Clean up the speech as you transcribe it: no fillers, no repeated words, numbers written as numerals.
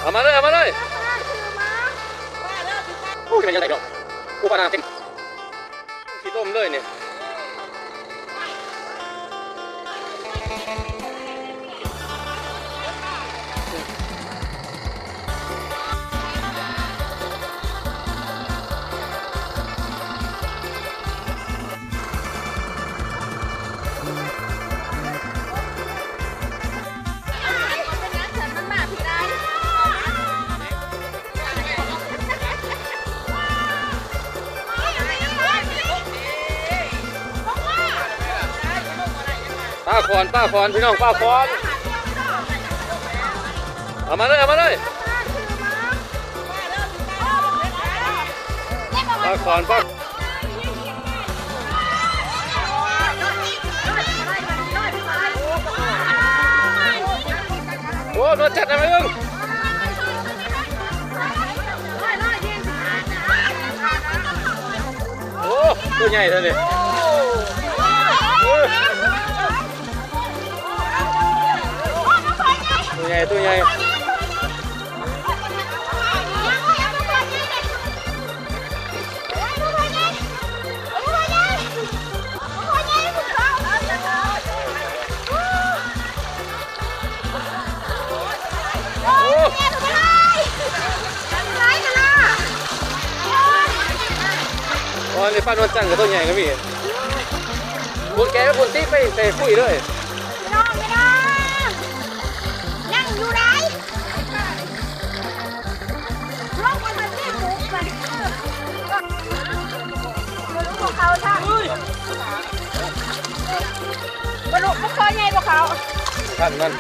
เอามาเลยเอามาเลยโอ้ยมันยังไงดอกกูปานาเต็มขี้ต้มเลยเนี่ยป้าคอนพี่น้องป้าคอนเอามาเลยเอามาเลยป้าคอนป้าโอ้รถจัดอะไรมึงโอ้ตัวใหญ่เลยเนี่ยตัวใหญ่อ๋อนี่ป้านวลจังกับตัวใหญ่ก็มีคนแก่คนที่ไปแต่คุยเลยเขาท่านบรรลุพวกเขาไงพวกเขา ท่านนั่น